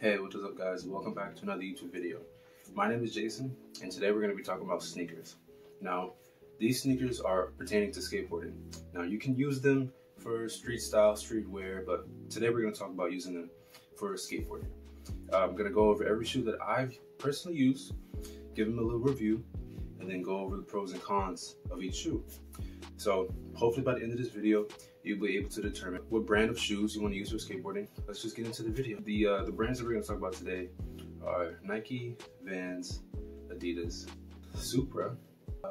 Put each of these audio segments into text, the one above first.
Hey, what's up guys? Welcome back to another YouTube video. My name is Jason, and today we're going to be talking about sneakers. Now, these sneakers are pertaining to skateboarding. Now, you can use them for street style, street wear, but today we're going to talk about using them for skateboarding. I'm going to go over every shoe that I've personally used, give them a little review, and then go over the pros and cons of each shoe. So hopefully by the end of this video, you'll be able to determine what brand of shoes you want to use for skateboarding. Let's just get into the video. The brands that we're going to talk about today are Nike, Vans, Adidas, Supra,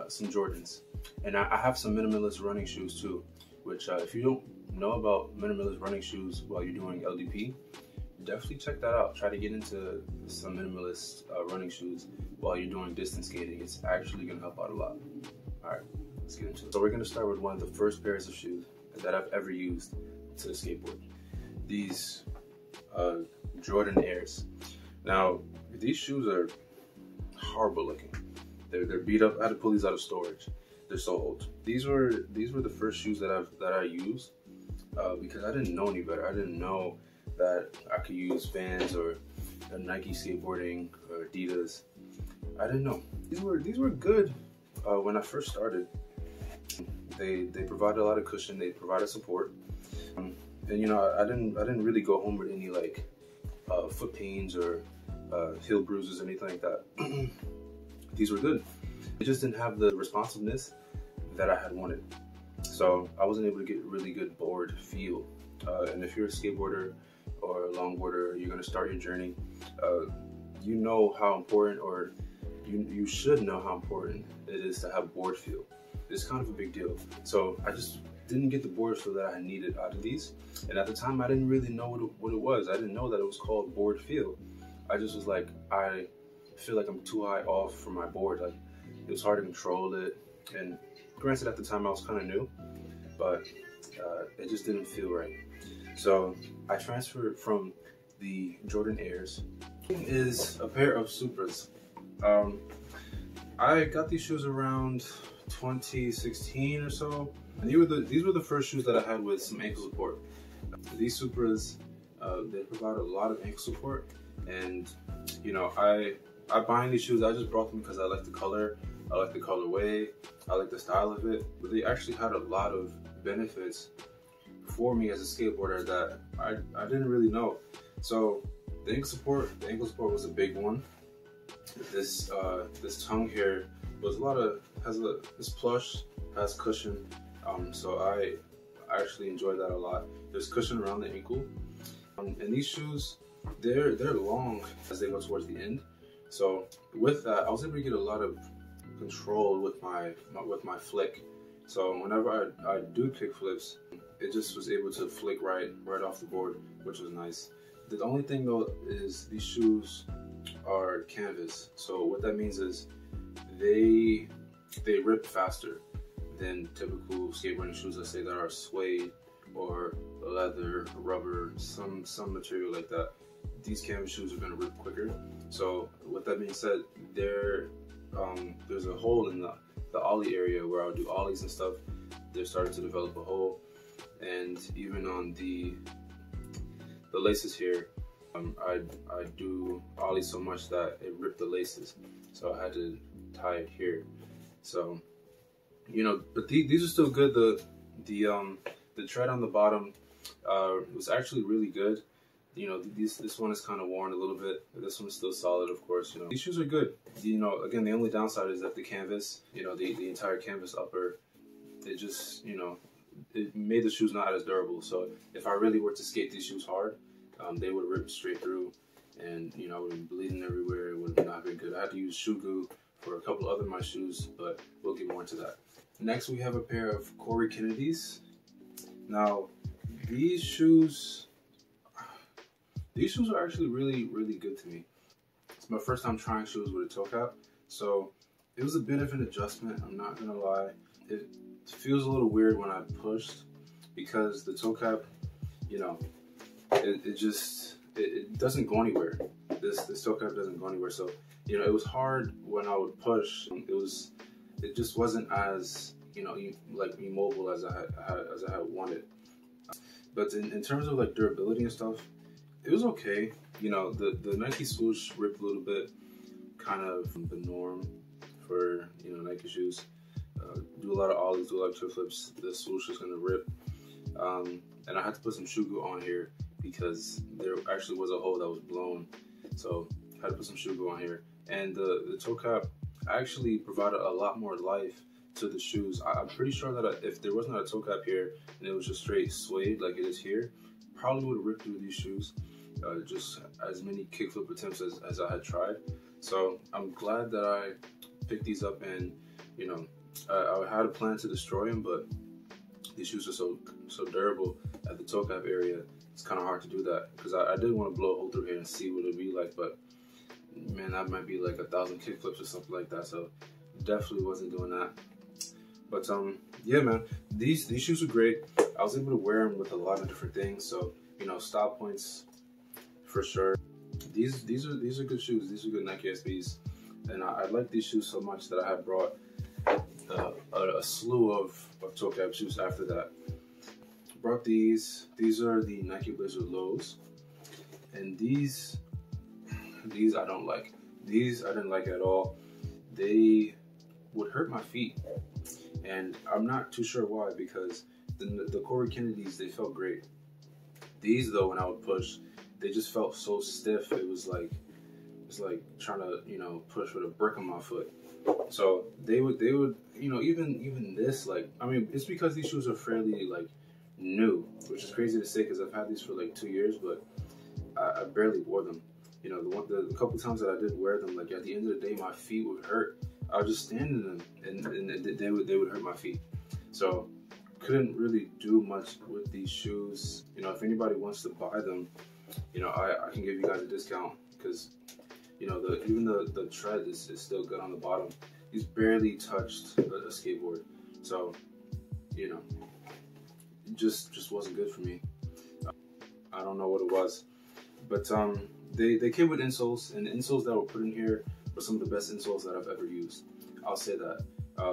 some Jordans. And I have some minimalist running shoes too, which if you don't know about minimalist running shoes while you're doing LDP, definitely check that out. Try to get into some minimalist running shoes while you're doing distance skating. It's actually going to help out a lot. All right, let's get into it. So we're going to start with one of the first pairs of shoes that I've ever used to skateboard. These Jordan Airs. Now, these shoes are horrible looking. They're beat up. I had to pull these out of storage. They're so old. These were the first shoes that I used because I didn't know any better. I didn't know that I could use Vans or Nike skateboarding or Adidas. I didn't know. These were good when I first started. They provided a lot of cushion. They provided support, and you know, I didn't really go home with any like foot pains or heel bruises or anything like that. These were good. They just didn't have the responsiveness that I had wanted, so I wasn't able to get really good board feel. And if you're a skateboarder or a longboarder, you're gonna start your journey. You know how important, or you should know how important it is to have board feel. It's kind of a big deal. So I just didn't get the board feel that I needed out of these. And at the time, I didn't really know what it was. I didn't know that it was called board feel. I just was like, I feel like I'm too high off from my board. Like, it was hard to control it. And granted, at the time, I was kind of new, but it just didn't feel right. So I transferred from the Jordan Airs. Is a pair of Supras. I got these shoes around 2016 or so, and these were the first shoes that I had with some ankle support. These Supras, they provide a lot of ankle support, and you know, I buying these shoes, I just brought them because I like the color, I like the colorway, I like the style of it. But they actually had a lot of benefits for me as a skateboarder that I didn't really know. So the ankle support was a big one. This tongue here was this plush, has cushion, so I actually enjoyed that a lot. There's cushion around the ankle, and these shoes, they're long as they go towards the end. So with that, I was able to get a lot of control with my flick. So whenever I do kick flips, it just was able to flick right off the board, which was nice. The only thing though is these shoes are canvas. So what that means is they rip faster than typical skateboarding shoes, let's say, that are suede or leather, rubber, some material like that. These canvas shoes are gonna rip quicker. So with that being said, there's a hole in the ollie area where I'll do ollies and stuff. They're starting to develop a hole, and even on the laces here, I do ollie so much that it ripped the laces, so I had to tie it here. So you know, but these are still good. The tread on the bottom was actually really good. You know, this one is kind of worn a little bit. This one's still solid, of course. You know, these shoes are good. You know, again, the only downside is that the canvas, you know, the entire canvas upper, it just, you know, it made the shoes not as durable. So if I really were to skate these shoes hard, they would rip straight through, and you know, I would have been bleeding everywhere. It would have not been good. I had to use shoe glue for a couple other of my shoes, but we'll get more into that. Next, we have a pair of Corey Kennedy's. Now, these shoes are actually really good to me. It's my first time trying shoes with a toe cap, so it was a bit of an adjustment, I'm not gonna lie. It feels a little weird when I pushed, because the toe cap, you know, it doesn't go anywhere. This toe cap doesn't go anywhere, so you know, it was hard when I would push. It just wasn't as, you know, like immobile as I had wanted. But in terms of like durability and stuff, it was okay. you know, the Nike swoosh ripped a little bit, kind of the norm for, you know, Nike shoes. Do a lot of ollies, do a lot of trip flips, the swoosh is gonna rip. And I had to put some shoe glue on here because there actually was a hole that was blown. So I had to put some shoe glue on here. And the toe cap actually provided a lot more life to the shoes. I'm pretty sure that if there wasn't a toe cap here and it was just straight suede like it is here, probably would have ripped through these shoes. Just as many kickflip attempts as I had tried. So I'm glad that I picked these up, and you know, I had a plan to destroy them, but these shoes are so durable at the toe cap area. It's kind of hard to do that because I did want to blow a hole through here and see what it'd be like, but man, that might be like 1,000 kickflips or something like that. So definitely wasn't doing that. But yeah, man, these shoes are great. I was able to wear them with a lot of different things. So you know, style points for sure. These are good shoes. These are good Nike SBs, and I like these shoes so much that I had brought a slew of toe cap shoes after that. Brought these. These are the Nike Blizzard lows, and these I don't like. These I didn't like at all. They would hurt my feet, and I'm not too sure why, because the Corey Kennedys, they felt great. These though, when I would push, they just felt so stiff. It was like trying to, you know, push with a brick on my foot. So they would, you know, even this, like, I mean, it's because these shoes are fairly like new, which is crazy to say because I've had these for like 2 years, but I barely wore them. You know, the couple times that I did wear them, like at the end of the day, my feet would hurt. I would just stand in them, and they would hurt my feet. So couldn't really do much with these shoes. You know, if anybody wants to buy them, you know, I can give you guys a discount because, you know, even the tread is still good on the bottom. He's barely touched a skateboard, so you know, it just wasn't good for me. I don't know what it was, but they came with insoles, and the insoles that were put in here were some of the best insoles that I've ever used. I'll say that.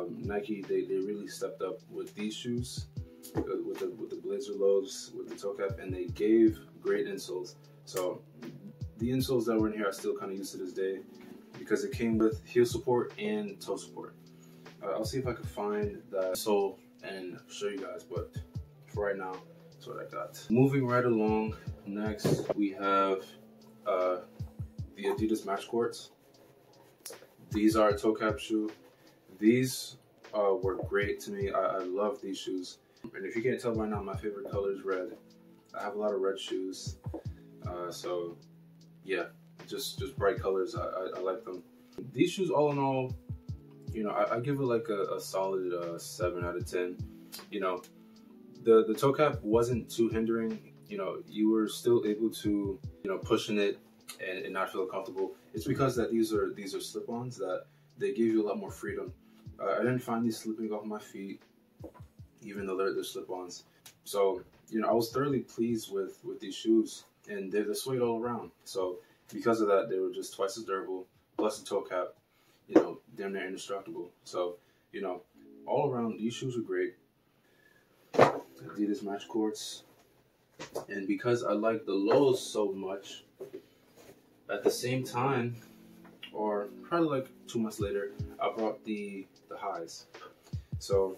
Nike, they really stepped up with these shoes, with the Blazer lows, with the toe cap, and they gave great insoles. So the insoles that were in here I still kind of use to this day because it came with heel support and toe support. I'll see if I can find that sole and show you guys, but for right now, that's what I got. Moving right along, next we have the Adidas Match Courts. These are a toe cap shoe. These were great to me. I love these shoes. And if you can't tell by now, my favorite color is red. I have a lot of red shoes. So yeah, just bright colors. I like them. These shoes, all in all, you know, I give it like a solid 7 out of 10. You know, the toe cap wasn't too hindering. You know, you were still able to, you know, push in it and not feel comfortable. It's because that these are slip-ons that they give you a lot more freedom. I didn't find these slipping off my feet, even though they're slip-ons. So, you know, I was thoroughly pleased with these shoes, and they're suede all around. So because of that, they were just twice as durable, plus the toe cap, you know, damn near indestructible. So, you know, all around, these shoes are great. Adidas Match Courts. And because I like the lows so much, at the same time, or probably like 2 months later, I brought the highs. So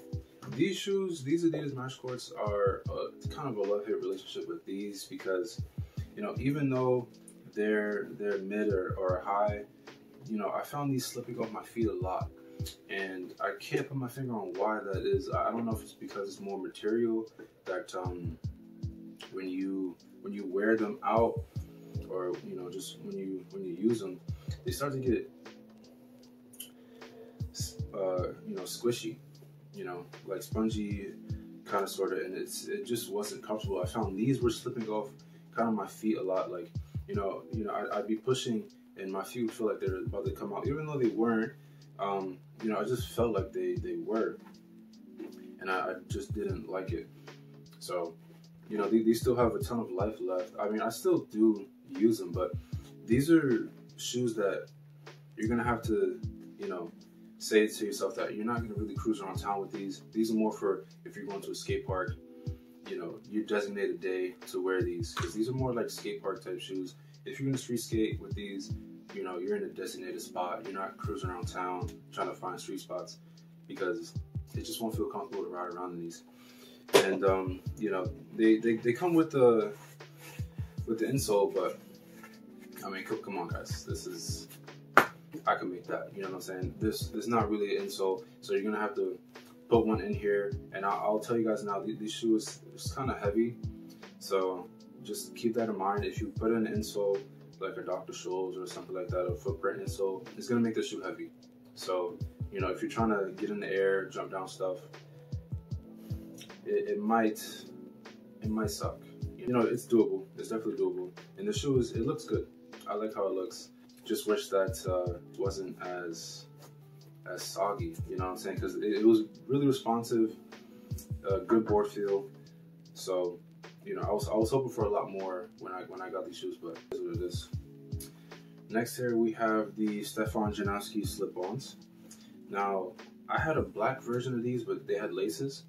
these shoes, these Adidas Match Courts are kind of a love-hate relationship with these because, you know, even though they're mid or high, you know, I found these slipping off my feet a lot, and I can't put my finger on why that is. I don't know if it's because it's more material that when you wear them out, or you know, just when you use them, they start to get you know, squishy, you know, like spongy, kind of sort of, and it just wasn't comfortable. I found these were slipping off kind of my feet a lot, like you know, I'd be pushing and my feet would feel like they're about to come out, even though they weren't. You know, I just felt like they were, and I just didn't like it. So, you know, these still have a ton of life left. I mean, I still do use them, but these are shoes that you're gonna have to, you know, say to yourself that you're not gonna really cruise around town with these. These are more for if you're going to a skate park, you know, you designate a day to wear these, because these are more like skate park type shoes. if you're gonna street skate with these, you know, you're in a designated spot. You're not cruising around town trying to find street spots, because it just won't feel comfortable to ride around in these. And you know, they come with the insole, but I mean, come on, guys. This is, I can make that. You know what I'm saying? This is not really an insole, so you're gonna have to put one in here. And I'll tell you guys now, these shoes is kind of heavy, so just keep that in mind. If you put in an insole like a Dr. Scholl's or something like that, a footprint insole, it's gonna make the shoe heavy. So you know, if you're trying to get in the air, jump down stuff, it might suck. You know, it's doable. It's definitely doable. And the shoe it looks good. I like how it looks. Just wish that wasn't as soggy. You know what I'm saying? Because it was really responsive, good board feel. So you know, I was hoping for a lot more when I got these shoes, but it is what it is. Next here we have the Stefan Janowski slip-ons. Now I had a black version of these, but they had laces,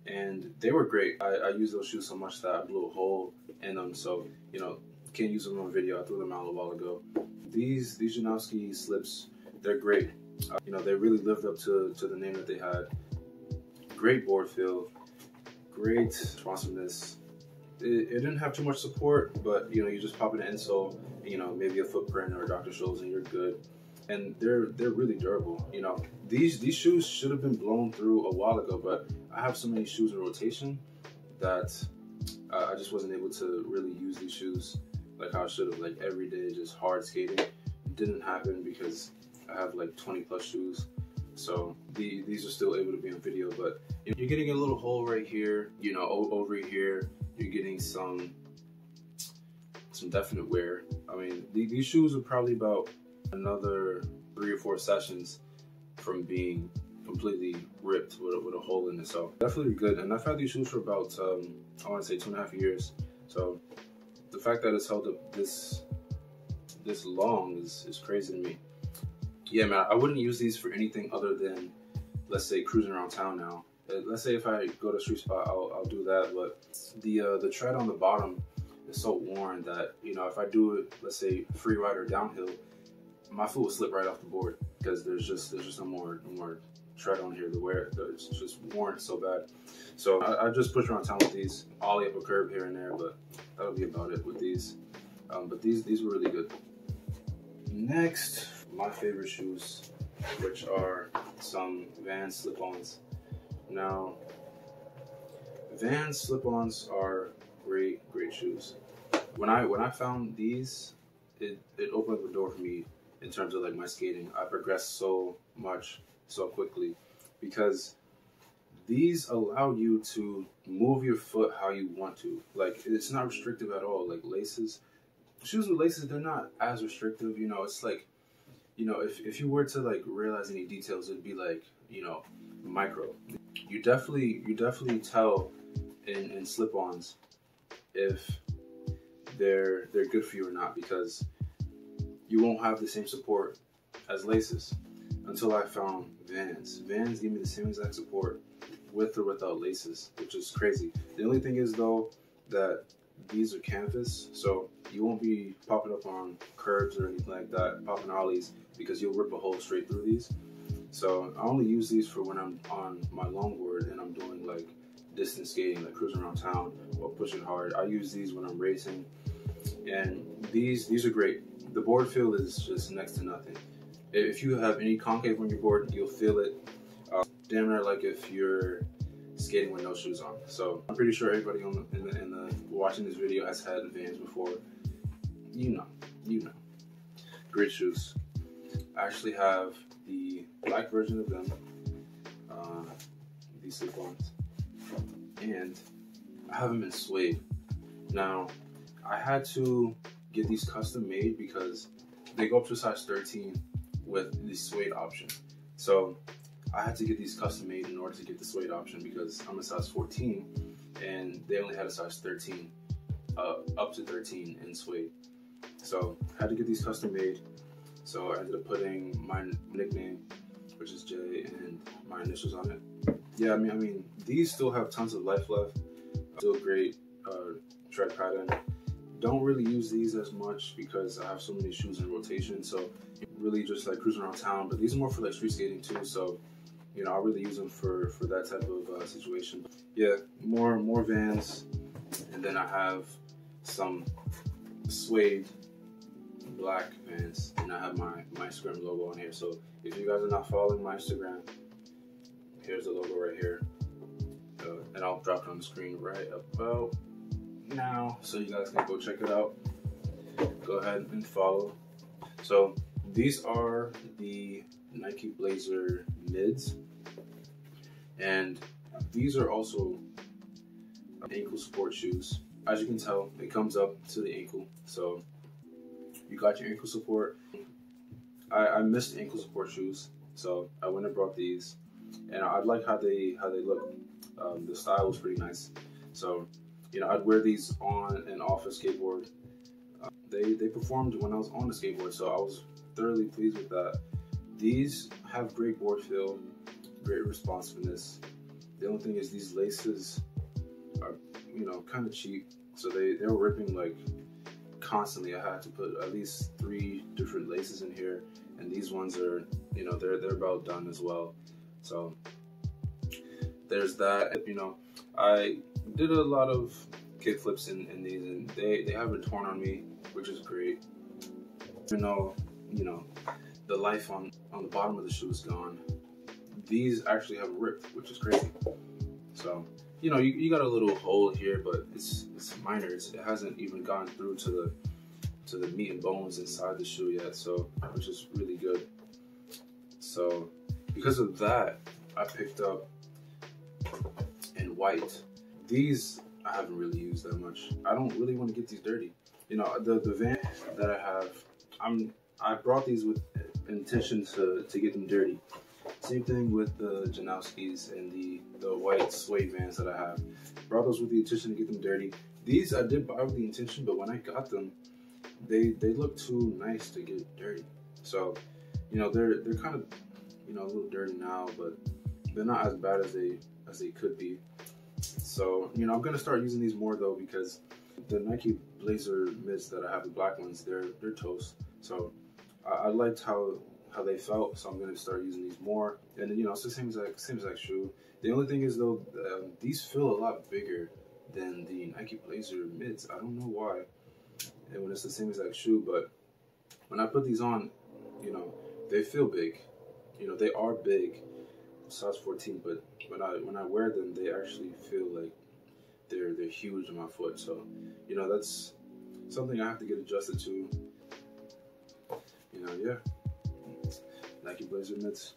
and they were great. I used those shoes so much that I blew a hole in them. So you know, can't use them on video. I threw them out a while ago. These Janowski slips, they're great. You know, they really lived up to the name that they had. Great board feel, great responsiveness. It didn't have too much support, but you know, you just pop in an insole, you know, maybe a footprint or a Dr. Scholl's, and you're good. And they're really durable. You know, these shoes should have been blown through a while ago, but I have so many shoes in rotation that I just wasn't able to really use these shoes like how I should have, like every day, just hard skating. It didn't happen because I have like 20 plus shoes. So these are still able to be on video, but you're getting a little hole right here, you know, over here. You're getting some definite wear. I mean, these shoes are probably about another 3 or 4 sessions from being completely ripped with a hole in it. So definitely good. And I've had these shoes for about I want to say 2.5 years. So the fact that it's held up this long is crazy to me. Yeah, man, I wouldn't use these for anything other than, let's say, cruising around town now. Let's say if I go to a street spot, I'll do that. But the tread on the bottom is so worn that, you know, if I do it, let's say free ride or downhill, my foot will slip right off the board because there's just no more tread on here. It's just worn so bad. So I just push around town with these, ollie up a curb here and there, but that'll be about it with these. But these were really good. Next, my favorite shoes, which are some Vans slip-ons. Now, Vans slip-ons are great shoes. When I found these, it opened up the door for me in terms of like my skating. I progressed so much so quickly because these allow you to move your foot how you want to. Like, it's not restrictive at all. Like laces, shoes with laces, they're not as restrictive. You know, it's like, you know, if you were to like realize any details, it'd be like, you know, micro. You definitely tell in slip-ons if they're good for you or not, because you won't have the same support as laces. Until I found Vans. Vans give me the same exact support with or without laces, which is crazy. The only thing is though that these are canvas, so you won't be popping up on curbs or anything like that, popping ollies, because you'll rip a hole straight through these. So I only use these for when I'm on my longboard and I'm doing like distance skating, like cruising around town or pushing hard. I use these when I'm racing, and these are great. The board feel is just next to nothing. If you have any concave on your board, you'll feel it. Damn near like if you're skating with no shoes on. So I'm pretty sure everybody in the watching this video has had Vans before. You know. Great shoes. I actually have the black version of them, these slip-ons, and I have them in suede. Now, I had to get these custom made because they go up to size 13 with the suede option. So I had to get these custom made in order to get the suede option because I'm a size 14 and they only had a size 13, up to 13 in suede. So I had to get these custom made. So I ended up putting my nickname, which is Jay, and my initials on it. Yeah, I mean, these still have tons of life left. Still great tread pattern. don't really use these as much because I have so many shoes in rotation. So really just like cruising around town, but these are more for like street skating too. So, you know, I really use them for that type of situation. Yeah, more Vans, and then I have some suede black Vans, and I have my Instagram logo on here. So if you guys are not following my Instagram, here's the logo right here, and I'll drop it on the screen right about now, so you guys can go check it out. Go ahead and follow. So these are the Nike Blazer mids, and these are also ankle support shoes. As you can tell, it comes up to the ankle, so you got your ankle support. I missed ankle support shoes, so I went and brought these, and I like how they look. The style was pretty nice, so you know, I'd wear these on and off a skateboard. They performed when I was on the skateboard, so I was thoroughly pleased with that. These have great board feel, great responsiveness. The only thing is these laces are, you know, kind of cheap, so they were ripping like constantly. I had to put at least 3 different laces in here, and these ones are, you know, they're about done as well. So there's that. You know, I did a lot of kick flips in these, and they haven't torn on me, which is great. Even though, you know, the life on the bottom of the shoe is gone, these actually have ripped, which is crazy. So, you know, you got a little hole here, but it's minor. It hasn't even gone through to the meat and bones inside the shoe yet, so, which is really good. So because of that, I picked up in white. These I haven't really used that much. I don't really want to get these dirty. You know, the Van that I have, I brought these with intention to get them dirty. Same thing with the Janowskis and the white suede Vans that I have. Brought those with the intention to get them dirty. These I did buy with the intention, but when I got them, they look too nice to get dirty. So, you know, they're kind of, you know, a little dirty now, but they're not as bad as they could be. So, you know, I'm gonna start using these more though, because the Nike Blazer mids that I have, the black ones, they're toast. So I liked how they felt, so I'm gonna start using these more. And you know, it's the same exact shoe. The only thing is though, these feel a lot bigger than the Nike Blazer mids. I don't know why. And when it's the same exact shoe, but when I put these on, you know, they feel big. You know, they are big, size 14, but when I wear them, they actually feel like they're huge on my foot. So, you know, that's something I have to get adjusted to. You know, yeah. Nike Blazer mids.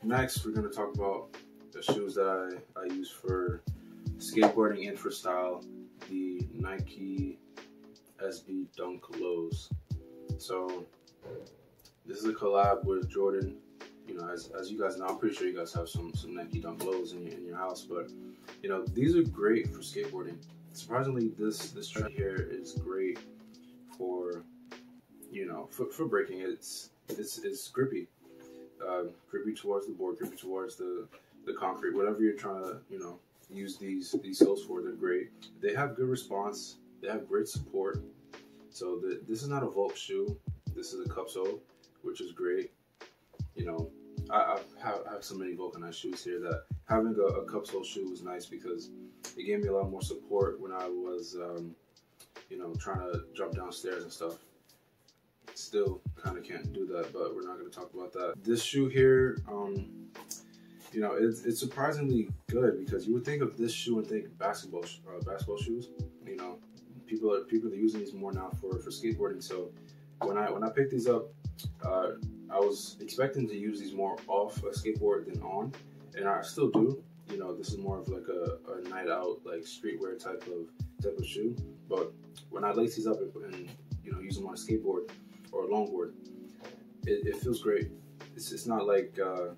Next, we're gonna talk about the shoes that I use for skateboarding and for style, the Nike SB Dunk Lows. So this is a collab with Jordan. You know, as you guys know, I'm pretty sure you guys have some Nike Dunk Lows in your house, but you know, these are great for skateboarding. Surprisingly, this trend here is great for, you know, for breaking. It's grippy, grippy towards the board, grippy towards the concrete, whatever you're trying to, you know, use these soles for. They're great. They have good response. They have great support. So this is not a Volk shoe. This is a cup sole, which is great. You know, I have so many vulcanized shoes here that having a cup sole shoe was nice because it gave me a lot more support when I was, you know, trying to jump downstairs and stuff. Still kind of can't do that, but we're not going to talk about that. This shoe here, you know, it's surprisingly good because you would think of this shoe and think basketball shoes. You know, people are using these more now for skateboarding. So when I picked these up, I was expecting to use these more off a skateboard than on, and I still do. You know, this is more of like a night out, like streetwear type of shoe. But when I lace these up and you know, use them on a skateboard or a longboard, it feels great. It's not like a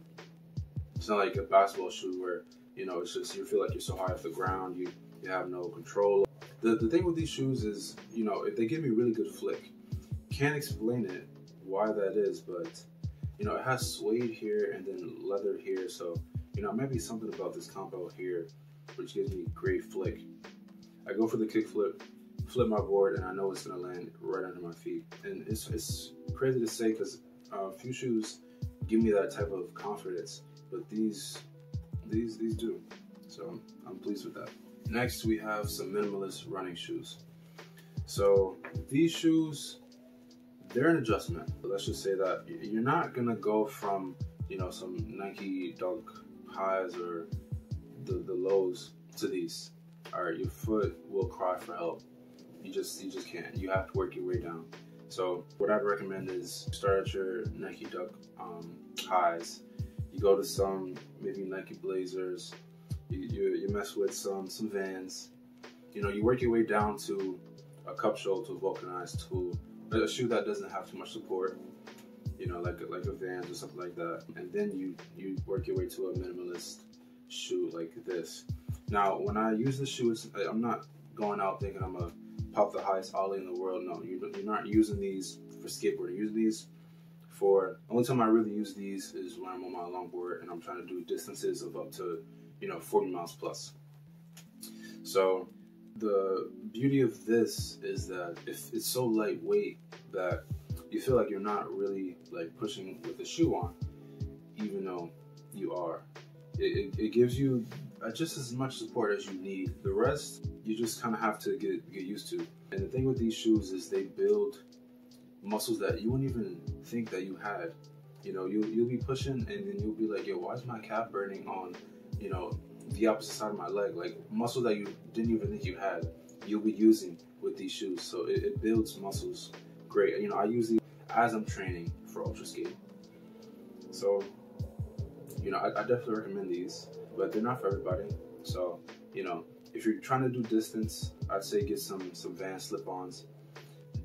basketball shoe where, you know, it's just you feel like you're so high off the ground, you have no control. The thing with these shoes is, you know, if they give me really good flick. Can't explain it why that is, but you know, it has suede here and then leather here, so you know, it might be something about this combo here which gives me great flick. I go for the kick flip, flip my board and I know it's gonna land right under my feet. And it's crazy to say because few shoes give me that type of confidence, but these do. So I'm pleased with that. Next, we have some minimalist running shoes. So these shoes, they're an adjustment. Let's just say that you're not gonna go from, you know, some Nike Dunk highs or the lows to these. All right, your foot will cry for help. You just can't. You have to work your way down. So what I'd recommend is start at your Nike Dunk highs. You go to some maybe Nike Blazers. You mess with some Vans. You know, you work your way down to a cup sole, to a vulcanized tool, a shoe that doesn't have too much support. You know, like a Vans or something like that. And then you work your way to a minimalist shoe like this. Now, when I use this shoe, I'm not going out thinking I'm gonna pop the highest ollie in the world. No, you're not using these for skateboarding. You're using these for, only time I really use these is when I'm on my longboard and I'm trying to do distances of up to, you know, 40 miles plus. So the beauty of this is that if it's so lightweight that you feel like you're not really like pushing with the shoe on, even though you are. It gives you just as much support as you need. The rest, you just kind of have to get used to. And the thing with these shoes is they build muscles that you wouldn't even think that you had. You know, you'll be pushing and then you'll be like, yo, why is my calf burning on, you know, the opposite side of my leg? Like muscle that you didn't even think you had, you'll be using with these shoes. So it builds muscles great. You know, I use these as I'm training for ultra skating. So, you know, I definitely recommend these, but they're not for everybody. So, you know, if you're trying to do distance, I'd say get some Vans slip-ons.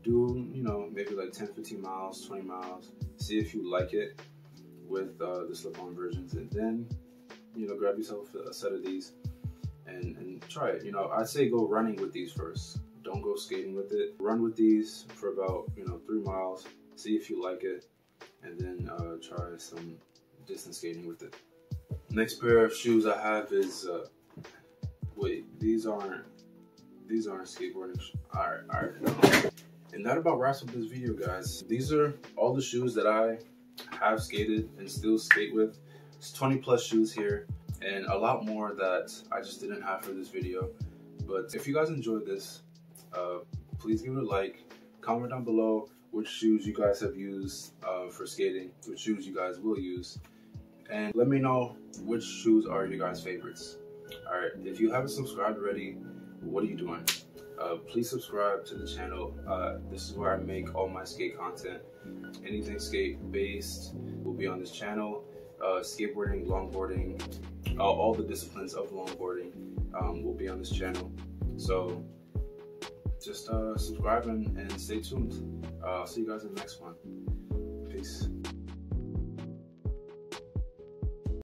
Do, you know, maybe like 10, 15 miles, 20 miles. See if you like it with the slip-on versions, and then, you know, grab yourself a set of these and try it. You know, I'd say go running with these first. Don't go skating with it. Run with these for about, you know, 3 miles. See if you like it, and then try some distance skating with it. Next pair of shoes I have is wait, these aren't skateboarding shoes. Alright, no. And that about wraps up this video, guys. These are all the shoes that I have skated and still skate with. It's 20 plus shoes here and a lot more that I just didn't have for this video. But if you guys enjoyed this, please give it a like. Comment down below which shoes you guys have used for skating, which shoes you guys will use, and let me know which shoes are your guys' favorites. Alright, if you haven't subscribed already, what are you doing? Please subscribe to the channel. This is where I make all my skate content. Anything skate based will be on this channel. Skateboarding, longboarding, all the disciplines of longboarding will be on this channel. So just subscribe and stay tuned. I'll see you guys in the next one. Peace.